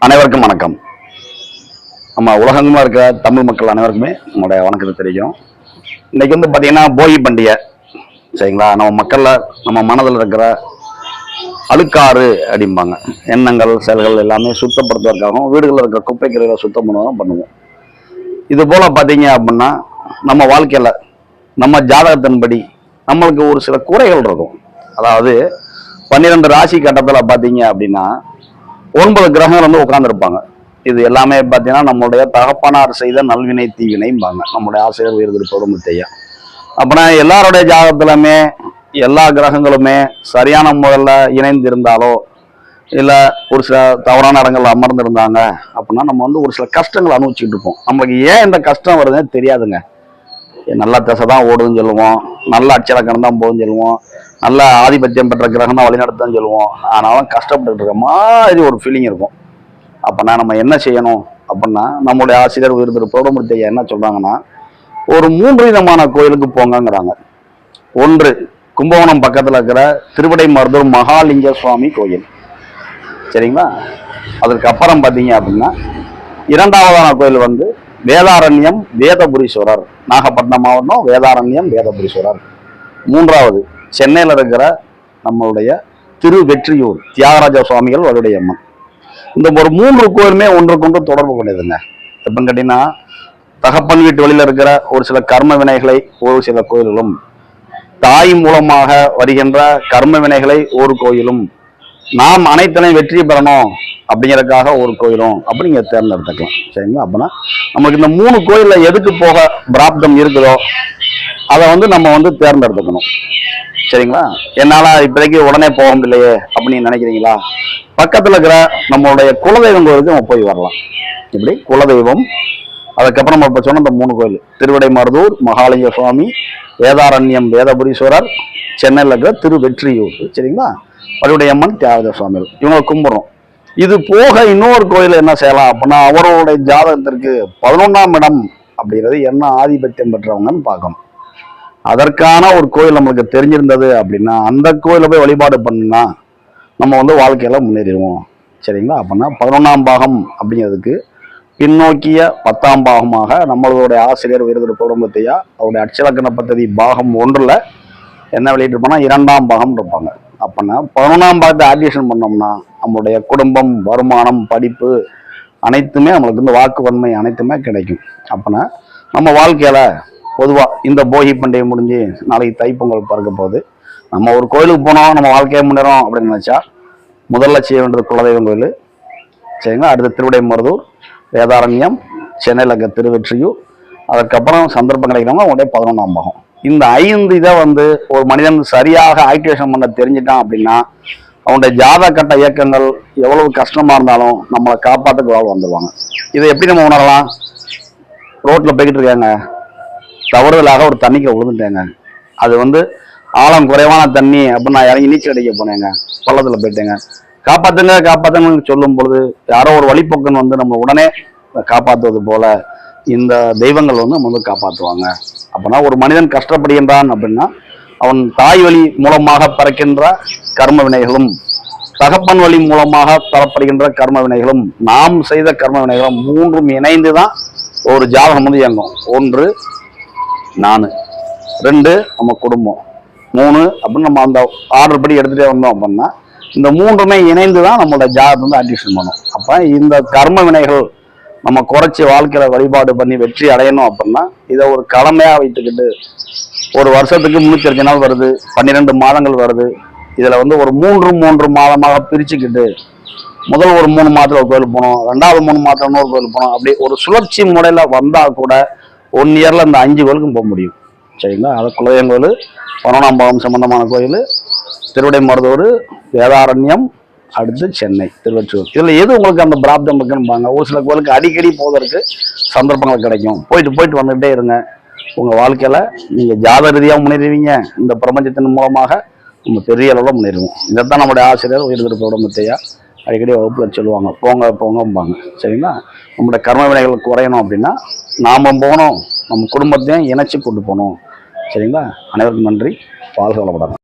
அனைவருக்கும் வணக்கம். நம்ம உலகமா இருக்க தமிழ் மக்கள் அனைவருக்குமே நம்மளுடைய வணக்கத்தை தெரியும். இன்னைக்கு பாத்தீங்கன்னா போகி பண்டிகை, சரிங்களா? நம்ம மக்கள்ல நம்ம மனதில் இருக்கிற அழுக்காறு அப்படிம்பாங்க, எண்ணங்கள் செயல்கள் எல்லாமே சுத்தப்படுத்துவதற்காகவும் வீடுகளில் இருக்கிற குப்பை கீரைகளை சுத்தம் பண்ணுவோம். இது போல பாத்தீங்க அப்படின்னா நம்ம வாழ்க்கையில நம்ம ஜாதகத்தின்படி நம்மளுக்கு ஒரு சில குறைகள் இருக்கும். அதாவது 12 ராசி கட்டத்தில் பாத்தீங்க அப்படின்னா 9 கிரகங்கள் உட்கார்ந்துருப்பாங்க. இது எல்லாமே பார்த்தீங்கன்னா நம்மளுடைய தகப்பனார் செய்த நல்வினை தீவினைம்பாங்க, நம்முடைய ஆசிரியர் உயர்திருப்போடு முத்தையா. அப்படின்னா எல்லாருடைய ஜாதகத்திலுமே எல்லா கிரகங்களுமே சரியான முறையில் இணைந்திருந்தாலோ இல்லை ஒரு சில தவறான இடங்கள் அமர்ந்திருந்தாங்க அப்படின்னா நம்ம ஒரு சில கஷ்டங்கள் அனுபவிச்சுட்டு இருப்போம். நம்மளுக்கு ஏன் இந்த கஷ்டம் வருதுன்னு தெரியாதுங்க. நல்ல திசை தான் ஓடுதுன்னு சொல்லுவோம், நல்ல அச்சலக்கணம் தான் போகுதுன்னு சொல்லுவோம், நல்ல ஆதிபத்தியம் பெற்ற கிரகம் தான் வழிநடத்துன்னு சொல்லுவோம். ஆனாலும் கஷ்டப்பட்டு இருக்க மாதிரி ஒரு ஃபீலிங் இருக்கும். அப்போனா நம்ம என்ன செய்யணும் அப்படின்னா, நம்மளுடைய ஆசிரியர் உயர்திருப்போடு முத்தையா என்ன சொல்றாங்கன்னா, ஒரு 3 விதமான கோயிலுக்கு போங்கங்கிறாங்க. ஒன்று, கும்பகோணம் பக்கத்தில் இருக்கிற திருவிடைமருதூர் மகாலிங்க சுவாமி கோயில், சரிங்களா? அதற்கு அப்புறம் பார்த்தீங்க அப்படின்னா இரண்டாவதான கோயில் வேதாரண்யம் வேதபுரீஸ்வரர், நாகப்பட்டினம் மாவட்டம் வேதாரண்யம் வேதபுரீஸ்வரர். மூன்றாவது சென்னையில் இருக்கிற நம்மளுடைய திருவெற்றியூர் தியாகராஜ சுவாமிகள் வலுடையம்மன். இந்த ஒரு 3 கோயிலுமே ஒன்றுக்கொன்று தொடர்பு கொண்டதுங்க. எப்பன்னு கேட்டீங்கன்னா, தகப்பன் வீட்டு வழியில் இருக்கிற ஒரு சில கர்ம வினைகளை ஒரு சில கோயிலும், தாய் மூலமாக வருகின்ற கர்ம வினைகளை ஒரு கோயிலும், நாம் அனைத்தனையும் வெற்றி பெறணும் அப்படிங்கிறதுக்காக ஒரு கோயிலும் அப்படி நீங்க தேர்ந்தெடுத்துக்கலாம், சரிங்களா? அப்படின்னா நமக்கு இந்த 3 கோயில்ல எதுக்கு போக பிராப்தம் இருக்குதோ அதை நம்ம தேர்ந்தெடுத்துக்கணும், சரிங்களா? என்னால இப்போதைக்கு உடனே போக முடியலையே அப்படின்னு நினைக்கிறீங்களா, பக்கத்துல இருக்கிற நம்மளுடைய குலதெய்வம் கோயிலுக்கு நம்ம போய் வரலாம். இப்படி குலதெய்வம், அதுக்கப்புறம் நம்ம இப்ப சொன்ன இந்த 3 கோயில், திருவிடைமருதூர் மகாலிங்க சுவாமி, வேதாரண்யம் வேதபுரீஸ்வரர், சென்னையில் இருக்கிற திருவெற்றியூர், சரிங்களா, வலுடையம்மன் தியாகராஜ சுவாமிகள், இவங்க கும்பிடுறோம். இது போக இன்னொரு கோயில் என்ன செய்யலாம் அப்படின்னா, அவர்களுடைய ஜாதகத்திற்கு 11ஆம் இடம் அப்படிங்கிறது என்ன ஆதிபத்தியம் பெற்றவங்கன்னு பார்க்கணும். அதற்கான ஒரு கோயில் நம்மளுக்கு தெரிஞ்சிருந்தது அப்படின்னா அந்த கோயில போய் வழிபாடு பண்ணா நம்ம வாழ்க்கையில முன்னேறிடுவோம், சரிங்களா? அப்படின்னா 11ஆம் பாகம் அப்படிங்கிறதுக்கு பின்னோக்கிய 10ஆம் பாகமாக நம்மளுடைய ஆசிரியர் உயர்திருப்போடு முத்தையா அவருடைய அட்சலக்கண பദ്ധதி பாகம் 1ல் என்ன வெளியிட்டிருப்போம்னா 2ஆம் பாகம் இருப்பாங்க. அப்படின்னா 11ஆம் பாகத்தை ஆக்டிவேஷன் பண்ணோம்னா நம்மளுடைய குடும்பம், வருமானம், படிப்பு அனைத்துமே நம்மளுக்கு வாக்கு வன்மை அனைத்துமே கிடைக்கும். அப்படின்னா நம்ம வாழ்க்கையில பொதுவா இந்த போகி பண்டிகை முடிஞ்சு நாளைக்கு தைப்பொங்கல் பிறக்க போகுது, நம்ம ஒரு கோயிலுக்கு போனோம் நம்ம வாழ்க்கையை முன்னேறோம் அப்படின்னு நினைச்சா முதல்ல செய்ய வேண்டியது குலதெய்வம் கோயில், சரிங்களா? அடுத்து திருவிடைமருதூர், வேதாரண்யம், சென்னையில் இருக்க திருவெற்றியூர், அதுக்கப்புறம் சந்தர்ப்பம் கிடைக்கிறவங்க உடனே 11ஆம் பாகம். இந்த 5 இதை ஒரு மனிதன் சரியாக ஆக்டிவேஷன் பண்ண தெரிஞ்சிட்டான் அப்படின்னா அவனுடைய ஜாதக கட்ட இயக்கங்கள் எவ்வளவு கஷ்டமா இருந்தாலும் நம்மளை காப்பாற்றுக்கு வாழ் வந்துடுவாங்க. இதை எப்படி நம்ம உணரலாம்? ரோட்ல போய்கிட்டு இருக்காங்க, தவறுதலாக ஒரு தண்ணிக்கு விழுந்துட்டேங்க, அது ஆழம் குறைவான தண்ணி அப்படின்னு நான் இறங்கி நீச்சல் அடிக்க போனேங்க, பள்ளத்துல போயிட்டேங்க, காப்பாத்துங்க காப்பாத்துங்கன்னு சொல்லும் பொழுது யாரோ ஒரு வழிபோக்கன் நம்ம உடனே காப்பாற்றுவது போல இந்த தெய்வங்கள் நம்ம காப்பாற்றுவாங்க. அப்படின்னா ஒரு மனிதன் கஷ்டப்படுகின்றான் அப்படின்னா அவன் தாய் வழி மூலமாக பறக்கின்ற கர்ம வினைகளும் தகப்பன் வழி மூலமாக தரப்படுகின்ற கர்ம வினைகளும் நாம் செய்த கர்ம வினைகளும் 3ம் இணைந்துதான் ஒரு ஜாதகம் இயங்கும். 1 நான், 2 நம்ம குடும்பம், 3 அப்படின்னு நம்ம அந்த ஆர்டர் படி எடுத்துட்டே வந்தோம் அப்படின்னா இந்த 3மே இணைந்துதான் நம்மளோட ஜாதகத்தை ஆக்டிவேஷன் பண்ணும். அப்ப இந்த கர்ம வினைகள் நம்ம குறைச்சி வாழ்க்கையில வழிபாடு பண்ணி வெற்றி அடையணும் அப்படின்னா இதை ஒரு கடமையா வைத்துக்கிட்டு ஒரு வருஷத்துக்கு 365 நாள் வருது, 12 மாதங்கள் வருது, இதுல ஒரு 3 மாதமாக பிரிச்சுக்கிட்டு முதல் ஒரு 3 மாதத்துல ஒரு கோயில் போனோம், 2வது 3 மாதத்துல இன்னொரு கோயில் போனோம், அப்படி ஒரு சுழற்சி முறையில வந்தா கூட 1 இயர்ல இந்த 5 கோயிலுக்கும் போக முடியும், சரிங்களா? அது குலதெய்வம் கோயில், 11ஆம் பாகம் சம்பந்தமான கோயில், திருவிடைமருதூர், வேதாரண்யம், அடுத்து சென்னை திருவெற்றியூர். இதுல எது உங்களுக்கு அந்த பிராப்தம் இருக்குன்னு ஒரு சில கோயிலுக்கு அடிக்கடி போவதற்கு சந்தர்ப்பங்கள் கிடைக்கும். போயிட்டு வந்துகிட்டே இருங்க, உங்க வாழ்க்கையில நீங்க ஜாத ரீதியாக முன்னேறுவீங்க, இந்த பிரபஞ்சத்தின் மூலமாக நம்ம பெரிய அளவில் முன்னேறுவோம். இதைத்தான் நம்முடைய ஆசிரியர் உயர்திருப்போடு முத்தையா அடிக்கடி வகுப்புல சொல்லுவாங்க, போங்க போங்கம்பாங்க, சரிங்களா? நம்முடைய கர்ம வினைகள் குறையணும் அப்படின்னா நாம போகணும், நம்ம குடும்பத்தையும் இணைச்சு கொண்டு போகணும், சரிங்களா? அனைவருக்கும் நன்றி, வாழ்க வளமுடன்.